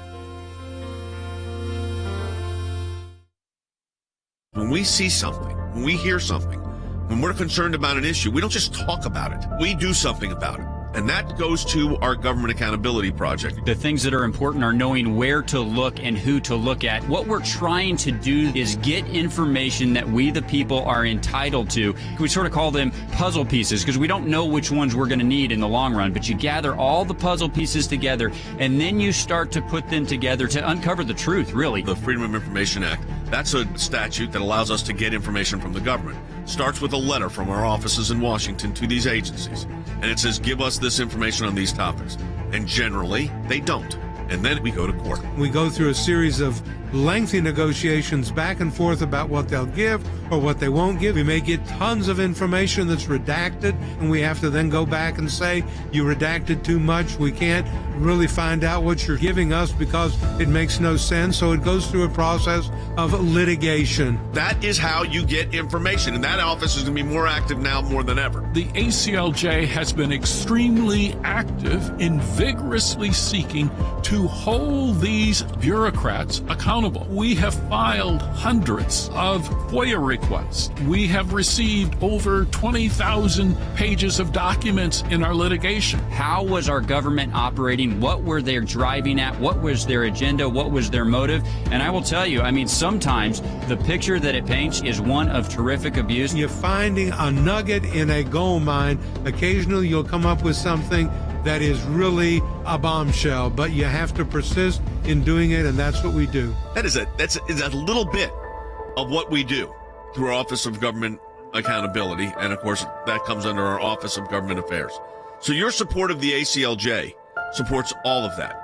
When we see something, when we hear something, when we're concerned about an issue, we don't just talk about it. We do something about it. And that goes to our Government Accountability Project. The things that are important are knowing where to look and who to look at. What we're trying to do is get information that we, the people, are entitled to. We sort of call them puzzle pieces because we don't know which ones we're going to need in the long run. But you gather all the puzzle pieces together, and then you start to put them together to uncover the truth, really. The Freedom of Information Act, that's a statute that allows us to get information from the government. Starts with a letter from our offices in Washington to these agencies. And it says, give us this information on these topics. And generally, they don't. And then we go to court. We go through a series of lengthy negotiations back and forth about what they'll give or what they won't give. We may get tons of information that's redacted, and we have to then go back and say, you redacted too much. We can't really find out what you're giving us because it makes no sense. So it goes through a process of litigation. That is how you get information, and that office is going to be more active now more than ever. The ACLJ has been extremely active in vigorously seeking to hold these bureaucrats accountable accountable. We have filed hundreds of FOIA requests. We have received over 20,000 pages of documents in our litigation. How was our government operating? What were they driving at? What was their agenda? What was their motive? And I will tell you, I mean, sometimes the picture that it paints is one of terrific abuse. You're finding a nugget in a gold mine. Occasionally you'll come up with something that is really a bombshell, but you have to persist in doing it, and that's what we do. That's a little bit of what we do through our Office of Government Accountability, and of course that comes under our Office of Government Affairs. So your support of the ACLJ supports all of that.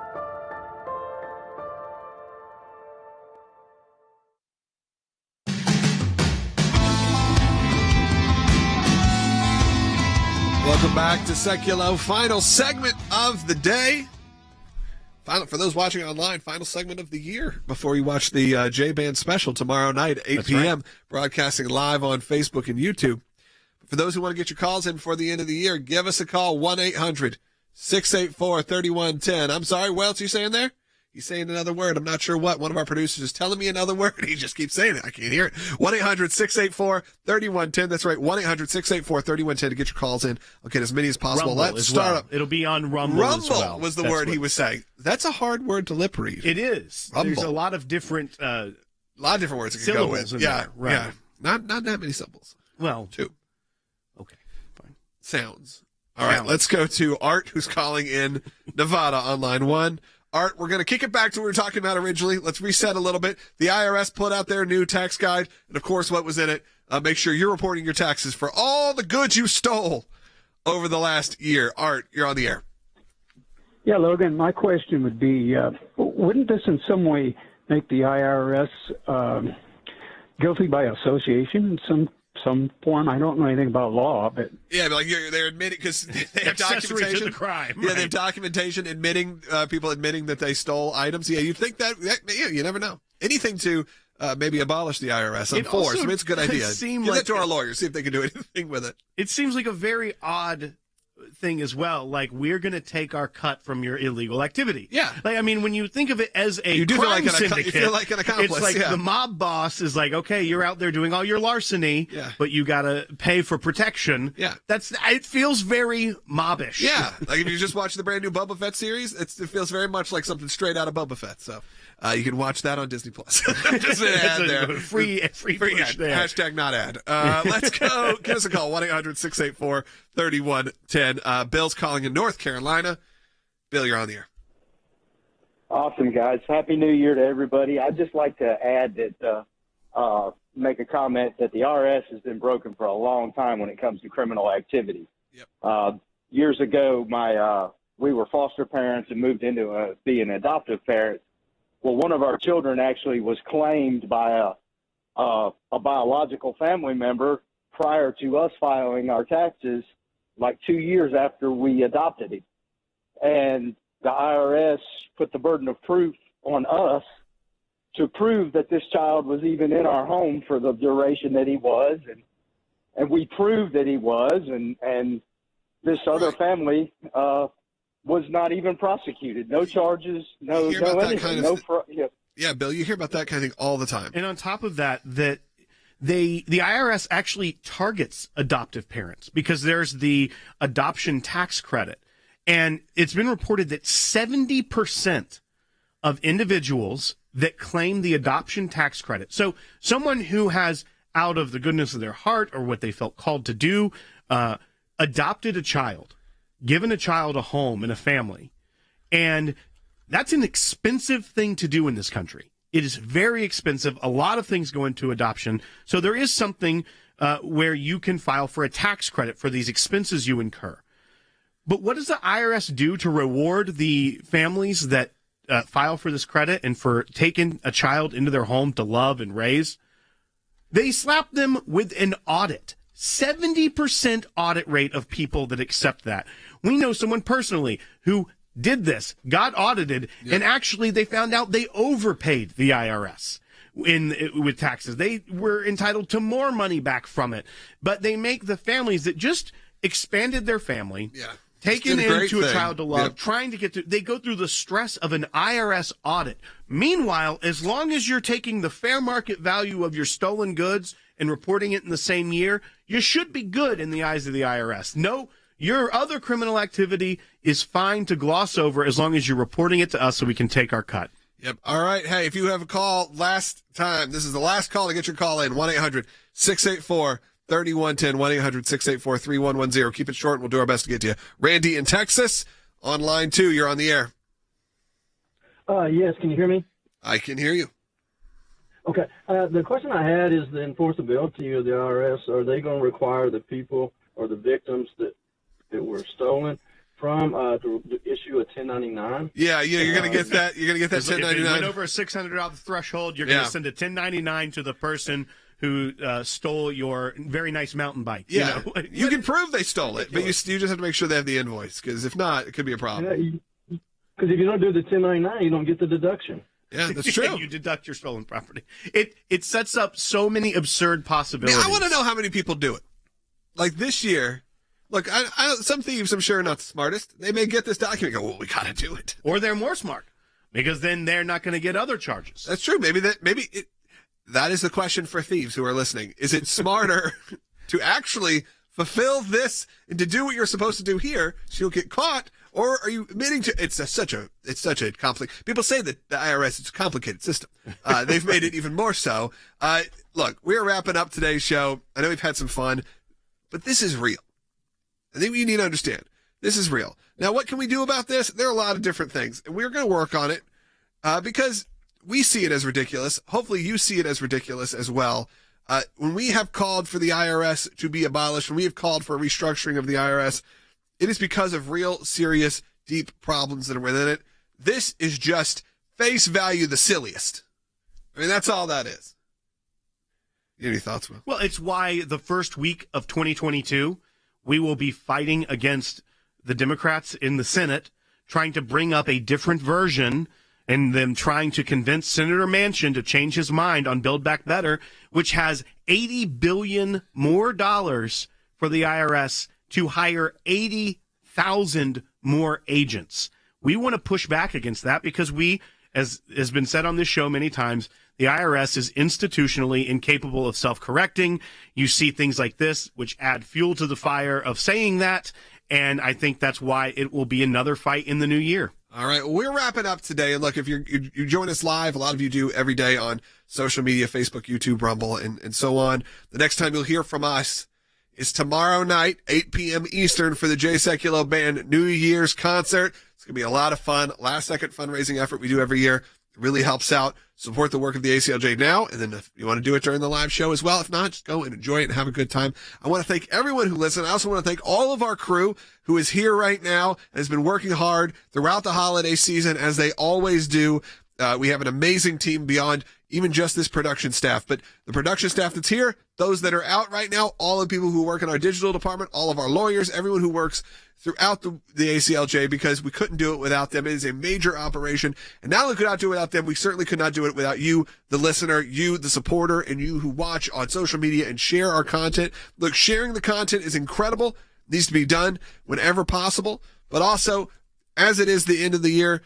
Welcome back to Sekulow. Final segment of the day. For those watching online, final segment of the year before you watch the J-Band special tomorrow night at 8 p.m., right. Broadcasting live on Facebook and YouTube. For those who want to get your calls in before the end of the year, give us a call, 1-800-684-3110. I'm sorry, what else are you saying there? He's saying another word. I'm not sure what. One of our producers is telling me another word. He just keeps saying it. I can't hear it. 1-800-684-3110. That's right. 1-800-684-3110 to get your calls in. I'll get as many as possible. Rumble Let's start up. It'll be on Rumble as well. Was the word he was saying. That's a hard word to lip read. It is. Rumble. There's a lot of different a lot of different words it can go with. Yeah, right. Yeah. Not that many syllables. Well, 2. Okay, fine. Sounds. All right, let's go to Art, who's calling in Nevada on line 1. Art, we're going to kick it back to what we were talking about originally. Let's reset a little bit. The IRS put out their new tax guide, and of course, what was in it? Make sure you're reporting your taxes for all the goods you stole over the last year. Art, you're on the air. Yeah, Logan, my question would be, wouldn't this in some way make the IRS guilty by association in some form? I don't know anything about law, but yeah, but like they're admitting because they have accessory documentation to the crime. Yeah, right. they have documentation admitting people admitting that they stole items. Yeah, you think that? Yeah, you never know. Anything to maybe abolish the IRS, enforce. I mean, it's a good idea. Give that to our lawyers, see if they can do anything with it. It seems like a very odd thing as well. Like, we're going to take our cut from your illegal activity. Yeah. Like, I mean, when you think of it as a crime syndicate, you feel like an accomplice. It's like the mob boss is like, okay, you're out there doing all your larceny, but you got to pay for protection. Yeah. It feels very mobbish. Yeah. Like if you just watch the brand new Boba Fett series, it feels very much like something straight out of Boba Fett. So you can watch that on Disney Plus. Just an ad there. Free ad. Hashtag not ad. Let's go. Give us a call. 1-800-684-3110. Bill's calling in North Carolina. Bill, you're on the air. Awesome, guys. Happy New Year to everybody. I'd just like to add that, make a comment that the IRS has been broken for a long time when it comes to criminal activity. Yep. Years ago, we were foster parents and moved into being adoptive parents. Well, one of our children actually was claimed by a biological family member prior to us filing our taxes, like 2 years after we adopted him. And the IRS put the burden of proof on us to prove that this child was even in our home for the duration that he was. And we proved that he was, and this other family was not even prosecuted. No charges, no anything. Yeah, Bill, you hear about that kind of thing all the time. And on top of that, the IRS actually targets adoptive parents because there's the adoption tax credit. And it's been reported that 70% of individuals that claim the adoption tax credit, so someone who has, out of the goodness of their heart or what they felt called to do, adopted a child, given a child a home and a family. And that's an expensive thing to do in this country. It is very expensive. A lot of things go into adoption. So there is something where you can file for a tax credit for these expenses you incur. But what does the IRS do to reward the families that file for this credit and for taking a child into their home to love and raise? They slap them with an audit. 70% audit rate of people that accept that. We know someone personally who did this, got audited, and actually they found out they overpaid the IRS with taxes. They were entitled to more money back from it. But they make the families that just expanded their family, taken It's a great into a thing. child to love, Yep. trying to get through. They go through the stress of an IRS audit. Meanwhile, as long as you're taking the fair market value of your stolen goods and reporting it in the same year, you should be good in the eyes of the IRS. No, your other criminal activity is fine to gloss over as long as you're reporting it to us so we can take our cut. Yep. All right. Hey, if you have a call last time, this is the last call to get your call in. 1-800-684-3110, 1-800-684-3110. Keep it short and we'll do our best to get to you. Randy in Texas on line 2. You're on the air. Yes, can you hear me? I can hear you. Okay. The question I had is the enforceability of the IRS. Are they going to require the people or the victims that were stolen from to issue a 1099? Yeah, you're going to get that. You're going to get that If it 1099. went over a $600 threshold, you're going to send a 1099 to the person who stole your very nice mountain bike. Yeah, You know? you can prove they stole it, but you just have to make sure they have the invoice, because if not, it could be a problem. Because if you don't do the 1099, you don't get the deduction. Yeah, that's true. You deduct your stolen property. It sets up so many absurd possibilities. I want to know how many people do it. Like this year, look, some thieves, I'm sure, are not the smartest. They may get this document and go, well, we got to do it. Or they're more smart, because then they're not going to get other charges. That's true. That is the question for thieves who are listening. Is it smarter to actually fulfill this and to do what you're supposed to do here so you'll get caught? Or are you admitting to it's such a complicated? People say that the IRS is a complicated system. They've made it even more so. Look, we're wrapping up today's show. I know we've had some fun, but this is real. I think you need to understand this is real. Now, what can we do about this? There are a lot of different things, and we're going to work on it because we see it as ridiculous. Hopefully, you see it as ridiculous as well. When we have called for the IRS to be abolished, when we have called for a restructuring of the IRS, it is because of real, serious, deep problems that are within it. This is just face value the silliest. I mean, that's all that is. You have any thoughts, Will? Well, it's why the first week of 2022, we will be fighting against the Democrats in the Senate, trying to bring up a different version and them trying to convince Senator Manchin to change his mind on Build Back Better, which has $80 billion more dollars for the IRS to hire 80,000 more agents. We want to push back against that because we, as has been said on this show many times, the IRS is institutionally incapable of self-correcting. You see things like this, which add fuel to the fire of saying that, and I think that's why it will be another fight in the new year. All right, well, we're wrapping up today. And look, if you join us live, a lot of you do every day on social media, Facebook, YouTube, Rumble, and so on. The next time you'll hear from us is tomorrow night, 8 p.m. Eastern, for the Sekulow Band New Year's concert. It's going to be a lot of fun. Last-second fundraising effort we do every year. It really helps out. Support the work of the ACLJ now, and then if you want to do it during the live show as well. If not, just go and enjoy it and have a good time. I want to thank everyone who listened. I also want to thank all of our crew who is here right now and has been working hard throughout the holiday season, as they always do. We have an amazing team beyond even just this production staff. But the production staff that's here, those that are out right now, all the people who work in our digital department, all of our lawyers, everyone who works throughout the ACLJ, because we couldn't do it without them. It is a major operation. And not only could not do it without them, we certainly could not do it without you, the listener, you, the supporter, and you who watch on social media and share our content. Look, sharing the content is incredible. It needs to be done whenever possible. But also, as it is the end of the year,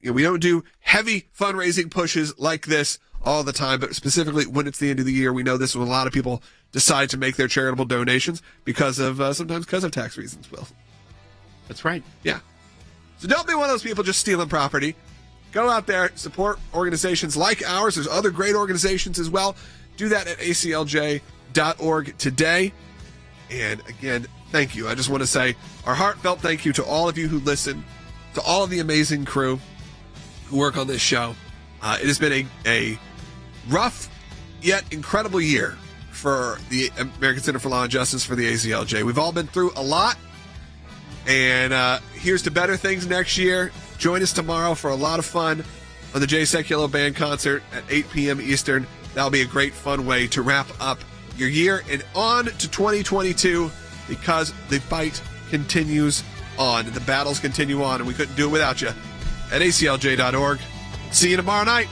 we don't do heavy fundraising pushes like this all the time, but specifically when it's the end of the year, we know this is when a lot of people decide to make their charitable donations sometimes because of tax reasons, Will. That's right. Yeah. So don't be one of those people just stealing property. Go out there, support organizations like ours. There's other great organizations as well. Do that at aclj.org today. And again, thank you. I just want to say our heartfelt thank you to all of you who listen, to all of the amazing crew who work on this show. It has been a rough yet incredible year for the American Center for Law and Justice, for the ACLJ. We've all been through a lot, and here's to better things next year. Join us tomorrow for a lot of fun on the Sekulow Band concert at 8 p.m. Eastern. That'll be a great, fun way to wrap up your year and on to 2022, because the fight continues on. The battles continue on, and we couldn't do it without you at aclj.org. See you tomorrow night.